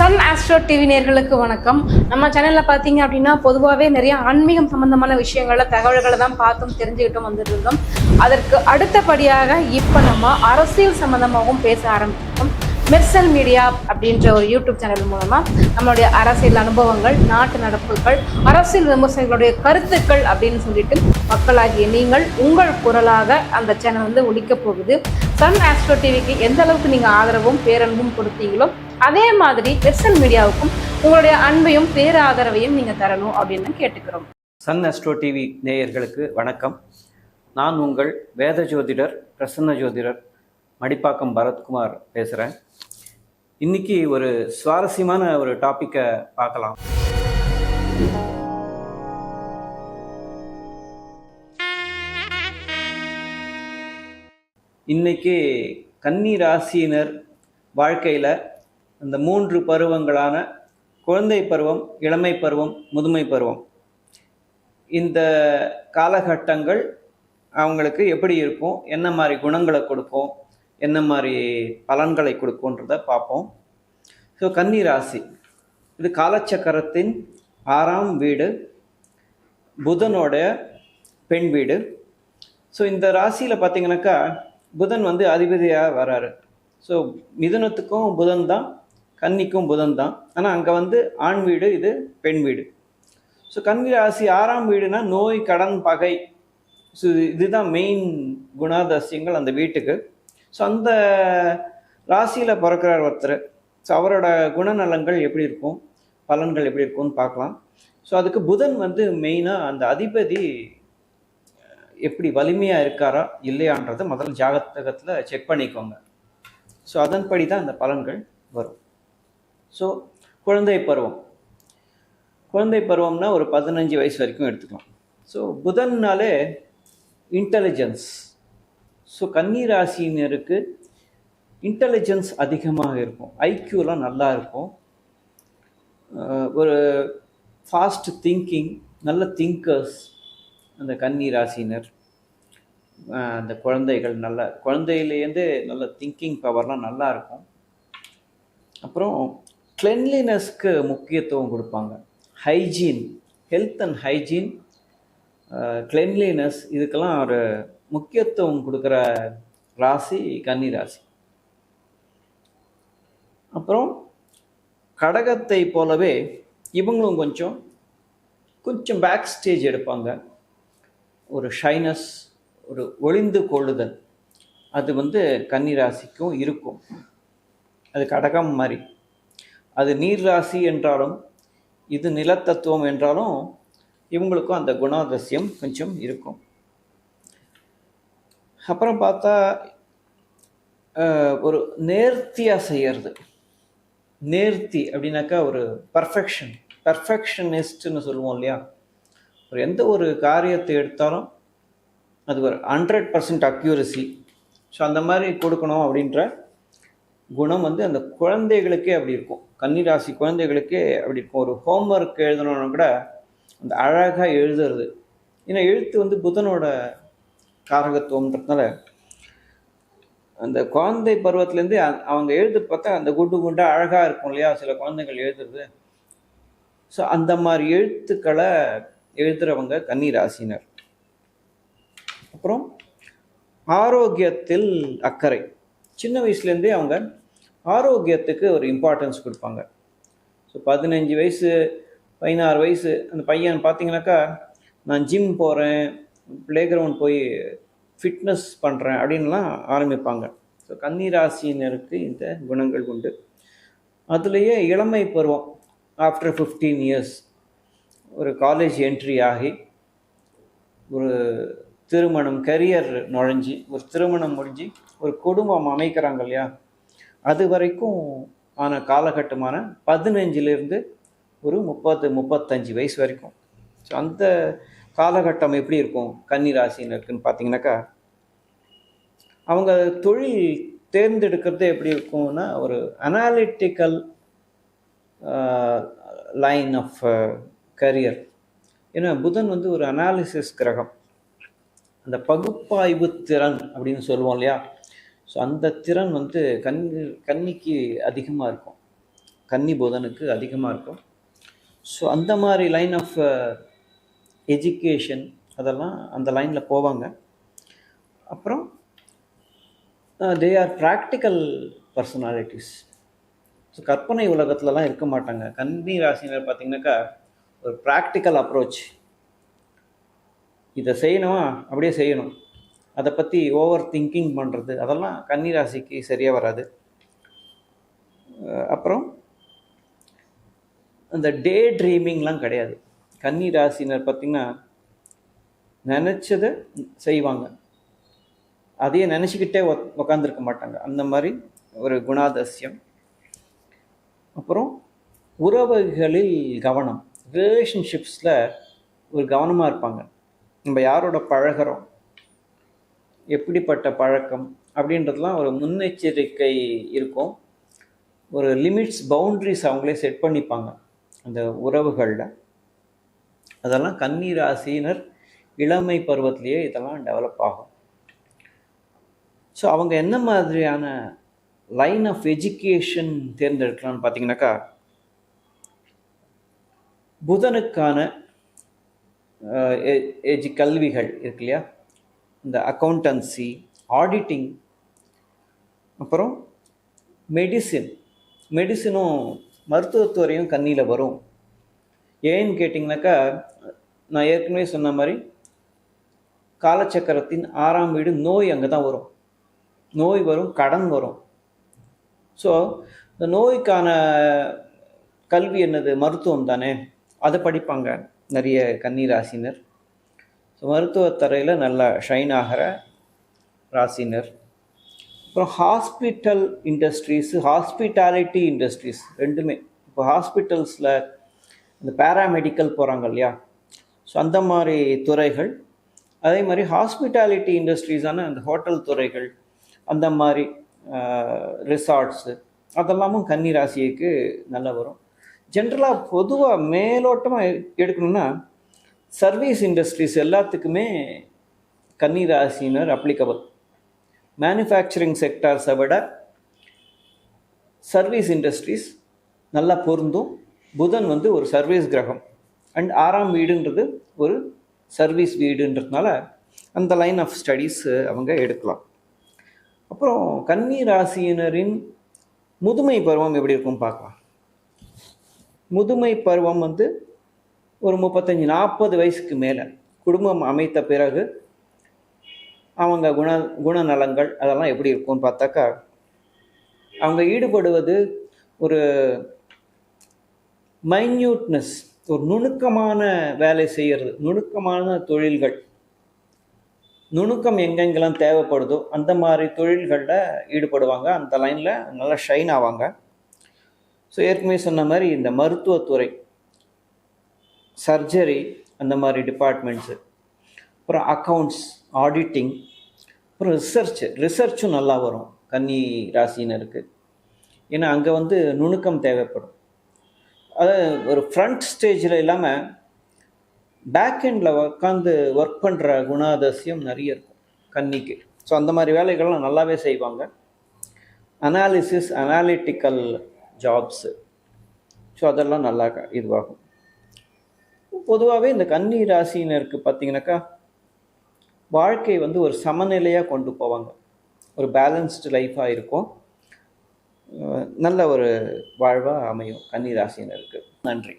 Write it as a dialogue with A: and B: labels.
A: Sun astro TV நேர்களுக்கு வணக்கம். நம்ம சேனல்ல பாத்தீங்க அப்படின்னா பொதுவாகவே நிறைய ஆன்மீகம் சம்பந்தமான விஷயங்கள தகவல்களை தான் பார்த்தும் தெரிஞ்சுக்கிட்டும் வந்துட்டு இருந்தோம். அதற்கு அடுத்தபடியாக இப்ப நம்ம அரசியல் சம்பந்தமாகவும் பேச ஆரம்பிச்சிருக்கோம். மெர்சல் மீடியா அப்படின்ற ஒரு யூடியூப் சேனல் மூலமா நம்மளுடைய அரசியல் அனுபவங்கள், நாட்டு நடப்புகள், அரசியல் விமர்சகர்களுடைய கருத்துக்கள் அப்படின்னு சொல்லிட்டு மக்களாகிய நீங்கள் உங்கள் குரலாக அந்த சேனல் வந்து ஒலிக்க போகுது. சன் ஆஸ்ட்ரோ டிவிக்கு எந்த அளவுக்கு நீங்க ஆதரவும் பேரன்பும் கொடுத்தீங்களோ அதே மாதிரி மெர்சல் மீடியாவுக்கும் உங்களுடைய அன்பையும் பேராதரவையும் நீங்க தரணும் அப்படின்னு கேட்டுக்கிறோம்.
B: சன் ஆஸ்ட்ரோ டிவி நேயர்களுக்கு வணக்கம். நான் உங்கள் வேத ஜோதிடர், பிரசன்ன ஜோதிடர் மடிப்பாக்கம் பரத்குமார் பேசுகிறேன். இன்னைக்கு ஒரு சுவாரஸ்யமான ஒரு டாப்பிக்கை பார்க்கலாம். இன்னைக்கு கன்னி ராசியினர் வாழ்க்கையில் அந்த 3 பருவங்களான குழந்தை பருவம், இளமை பருவம், முதுமை பருவம், இந்த காலகட்டங்கள் அவங்களுக்கு எப்படி இருக்கும், என்ன மாதிரி குணங்களை கொடுக்கும், என்ன மாதிரி பலன்களை கொடுக்கும்ன்றதை பார்ப்போம். ஸோ கன்னி ராசி இது காலச்சக்கரத்தின் 6ஆம் வீடு, புதனோட பெண் வீடு. ஸோ இந்த ராசியில் பார்த்தீங்கன்னாக்கா புதன் வந்து அதிபதியாக வராரு. ஸோ மிதுனத்துக்கும் புதன் தான், கன்னிக்கும் புதன் தான். ஆனால் அங்கே வந்து ஆண் வீடு, இது பெண் வீடு. ஸோ கன்னி ராசி 6ஆம் வீடுனா நோய், கடன், பகை. ஸோ இதுதான் மெயின் குணாதிசயங்கள் அந்த வீட்டுக்கு. ஸோ அந்த ராசியில் பிறக்கிறார் ஒருத்தர். ஸோ அவரோட குணநலங்கள் எப்படி இருக்கும், பலன்கள் எப்படி இருக்கும்னு பார்க்கலாம். ஸோ அதுக்கு புதன் வந்து மெயினாக அந்த அதிபதி எப்படி வலிமையாக இருக்காரா இல்லையான்றதை முதல்ல ஜாதகத்தில் செக் பண்ணிக்கோங்க. ஸோ அதன்படி தான் அந்த பலன்கள் வரும். ஸோ குழந்தை பருவம்னா ஒரு 15 வயசு வரைக்கும் எடுத்துக்கலாம். So புதன்னாலே intelligence. ஸோ கன்னி ராசியினருக்கு இன்டெலிஜென்ஸ் அதிகமாக இருக்கும், ஐக்யூலாம் நல்லா இருக்கும், ஒரு ஃபாஸ்ட் திங்கிங், நல்ல திங்கர்ஸ் அந்த கன்னி ராசியினர். அந்த குழந்தைகள் நல்ல குழந்தையிலேருந்து நல்ல திங்கிங் பவர்லாம் நல்லா இருக்கும். அப்புறம் கிளென்லினஸ்க்கு முக்கியத்துவம் கொடுப்பாங்க. Hygiene, health and hygiene, cleanliness, இதுக்கெல்லாம் ஒரு முக்கியத்துவம் கொடுக்குற ராசி கன்னி ராசி. அப்புறம் கடகத்தை போலவே இவங்களும் கொஞ்சம் பேக் ஸ்டேஜ் எடுப்பாங்க. ஒரு ஷைனஸ், ஒரு ஒளிந்து கொள்ளுதல், அது வந்து கன்னி ராசிக்கும் இருக்கும். அது கடகம் மாதிரி. அது நீர் ராசி என்றாலும், இது நிலத்தத்துவம் என்றாலும் இவங்களுக்கும் அந்த குணாதிசயம் கொஞ்சம் இருக்கும். அப்புறம் பார்த்தா ஒரு நேர்த்தியாக செய்யறது. நேர்த்தி அப்படின்னாக்கா ஒரு பர்ஃபெக்ஷனிஸ்ட்னு சொல்லுவோம் இல்லையா. ஒரு எந்த ஒரு காரியத்தை எடுத்தாலும் அது ஒரு 100% அக்யூரசி. ஸோ அந்த மாதிரி கொடுக்கணும் அப்படின்ற குணம் வந்து அந்த குழந்தைகளுக்கே அப்படி இருக்கும். கன்னிராசி குழந்தைகளுக்கே அப்படி இருக்கும். ஒரு ஹோம்ஒர்க் எழுதணும்னா கூட அந்த அழகாக எழுதுறது. ஏன்னா எழுத்து வந்து புதனோட காரகத்துவம்ன்றதுனால அந்த குழந்தை பருவத்துலேருந்து அவங்க எழுது பார்த்தா அந்த குண்டாக அழகாக இருக்கும் இல்லையா சில குழந்தைகள் எழுதுறது. ஸோ அந்த மாதிரி எழுத்துக்களை எழுதுகிறவங்க கன்னி ராசினர். அப்புறம் ஆரோக்கியத்தில் அக்கறை. சின்ன வயசுலேருந்தே அவங்க ஆரோக்கியத்துக்கு ஒரு இம்பார்ட்டன்ஸ் கொடுப்பாங்க. ஸோ 15 வயசு 16 வயசு அந்த பையன் பார்த்தீங்கன்னாக்கா நான் ஜிம் போகிறேன், ப்ளே கிரவுண்ட் போய் ஃபிட்னஸ் பண்ணுறேன் அப்படின்லாம் ஆரம்பிப்பாங்க. ஸோ கன்னி ராசியினருக்கு இந்த குணங்கள் உண்டு. அதுலேயே இளமை பருவம் ஆஃப்டர் 15 இயர்ஸ் ஒரு காலேஜ் என்ட்ரி ஆகி ஒரு திருமணம், கரியர் நுழைஞ்சி, ஒரு திருமணம் முடிஞ்சு ஒரு குடும்பம் அமைக்கிறாங்க இல்லையா, அது வரைக்கும் ஆன காலகட்டமான 15லேருந்து ஒரு 30-35 வயசு வரைக்கும். ஸோ அந்த காலகட்டம் எப்படி இருக்கும் கன்னி ராசினருக்குன்னு பார்த்தீங்கன்னாக்கா அவங்க தொழில் தேர்ந்தெடுக்கிறது எப்படி இருக்கும்னா ஒரு அனாலிட்டிக்கல் லைன் ஆஃப் கரியர். ஏன்னா புதன் வந்து ஒரு அனாலிசிஸ் கிரகம். அந்த பகுப்பாய்வு திறன் அப்படின்னு சொல்லுவோம் இல்லையா. ஸோ அந்த திறன் வந்து கன்னிக்கு அதிகமாக இருக்கும். கன்னி புதனுக்கு அதிகமாக இருக்கும். ஸோ அந்த மாதிரி லைன் ஆஃப் எஜுகேஷன் அதெல்லாம் அந்த லைனில் போவாங்க. அப்புறம் they are practical personalities. So கற்பனை உலகத்துலலாம் இருக்க மாட்டாங்க. கன்னி ராசினர் பார்த்திங்கனாக்கா ஒரு ப்ராக்டிக்கல் அப்ரோச். இதை செய்யணுமா அப்படியே செய்யணும், அதை பற்றி ஓவர் திங்கிங் பண்ணுறது அதெல்லாம் கன்னி ராசிக்கு சரியாக வராது. அப்புறம் அந்த டே ட்ரீமிங்லாம் கிடையாது. கன்னி ராசினர் பார்த்திங்கன்னா நினச்சதை செய்வாங்க, அதையே நினச்சிக்கிட்டே உக்காந்துருக்க மாட்டாங்க. அந்த மாதிரி ஒரு குணாதிசயம். அப்புறம் உறவுகளில் கவனம், ரிலேஷன்ஷிப்ஸில் ஒரு கவனமாக இருப்பாங்க. நம்ம யாரோட பழகிறோம், எப்படிப்பட்ட பழக்கம் அப்படின்றதுலாம் ஒரு முன்னெச்சரிக்கை இருக்கும். ஒரு லிமிட்ஸ் பவுண்ட்ரிஸ் அவங்களே செட் பண்ணிப்பாங்க அந்த உறவுகளில். அதெல்லாம் கன்னி ராசினர் இளமை பருவத்திலேயே இதெல்லாம் டெவலப் ஆகும். ஸோ அவங்க என்ன மாதிரியான லைன் ஆஃப் எஜுகேஷன் தேர்ந்தெடுக்கலாம்னு பார்த்தீங்கன்னாக்கா, புதனுக்கான கல்விகள் இருக்கு இல்லையா, இந்த அக்கௌண்டன்சி, ஆடிட்டிங், அப்புறம் மெடிசினும் மருத்துவத்துறையும் கண்ணியில் வரும். ஏன்னு கேட்டிங்கனாக்கா, நான் ஏற்கனவே சொன்ன மாதிரி காலச்சக்கரத்தின் 6ஆம் வீடு நோய் அங்கே தான் வரும். நோய் வரும், கடன் வரும். ஸோ இந்த நோய்க்கான கல்வி என்னது, மருத்துவம் தானே, அதை படிப்பாங்க நிறைய கன்னி ராசினர். ஸோ மருத்துவத்துறையில் நல்லா ஷைன் ஆகிற ராசினர். அப்புறம் ஹாஸ்பிட்டல் இண்டஸ்ட்ரீஸு, ஹாஸ்பிட்டாலிட்டி இண்டஸ்ட்ரீஸ் ரெண்டுமே. இப்போ ஹாஸ்பிட்டல்ஸில் இந்த பேராமெடிக்கல் போகிறாங்க இல்லையா, ஸோ அந்த மாதிரி துறைகள். அதே மாதிரி ஹாஸ்பிட்டாலிட்டி இண்டஸ்ட்ரீஸான அந்த ஹோட்டல் துறைகள், அந்த மாதிரி ரிசார்ட்ஸு, அதெல்லாமும் கன்னி ராசிக்கு நல்லா வரும். ஜென்ரலாக பொதுவாக மேலோட்டமாக எடுக்கணும்னா சர்வீஸ் இண்டஸ்ட்ரீஸ் எல்லாத்துக்குமே கன்னி ராசினர் அப்ளிகபிள். மேனுஃபேக்சரிங் செக்டார்ஸை விட சர்வீஸ் இண்டஸ்ட்ரீஸ் நல்லா பொருந்தும். புதன் ஒரு சர்வீஸ் கிரகம், அண்ட் 6ஆம் வீடுன்றது ஒரு சர்வீஸ் வீடுன்றதுனால அந்த லைன் ஆஃப் ஸ்டடீஸ் அவங்க எடுக்கலாம். அப்புறம் கன்னி ராசியினரின் முதுமை பருவம் எப்படி இருக்கும் பார்க்கலாம். முதுமை பருவம் ஒரு 35-40 வயசுக்கு மேலே குடும்பம் அமைத்த பிறகு அவங்க குணநலங்கள் அதெல்லாம் எப்படி இருக்கும்னு பார்த்தாக்கா, அவங்க ஈடுபடுவது ஒரு மைன்யூட்னஸ், ஒரு நுணுக்கமான வேலை செய்கிறது, நுணுக்கமான தொழில்கள், நுணுக்கம் எங்கெங்கெல்லாம் தேவைப்படுதோ அந்த மாதிரி தொழில்களில் ஈடுபடுவாங்க. அந்த லைனில் நல்லா ஷைன் ஆவாங்க. ஸோ ஏற்கனவே சொன்ன மாதிரி இந்த மருத்துவத்துறை, சர்ஜரி, அந்த மாதிரி டிபார்ட்மெண்ட்ஸு, அப்புறம் அக்கௌண்ட்ஸ், ஆடிட்டிங், அப்புறம் ரிசர்ச்சும் நல்லா வரும் கன்னி ராசினருக்கு. ஏன்னா அங்கே நுணுக்கம் தேவைப்படும். அதாவது ஒரு ஃப்ரண்ட் ஸ்டேஜில் இல்லாமல் பேக் எண்டில் உட்காந்து ஒர்க் பண்ணுற குணாதிசயம் நிறைய இருக்கும் கன்னிக்கு. ஸோ அந்த மாதிரி வேலைகள்லாம் நல்லாவே செய்வாங்க. அனாலிட்டிக்கல் ஜாப்ஸு, ஸோ அதெல்லாம் நல்லா இதுவாகும். பொதுவாகவே இந்த கன்னி ராசினருக்கு பார்த்திங்கனாக்கா வாழ்க்கை ஒரு சமநிலையாக கொண்டு போவாங்க. ஒரு பேலன்ஸ்டு லைஃபாக இருக்கும். நல்ல ஒரு வாழ்வாக அமையும் கன்னி ராசினருக்கு. நன்றி.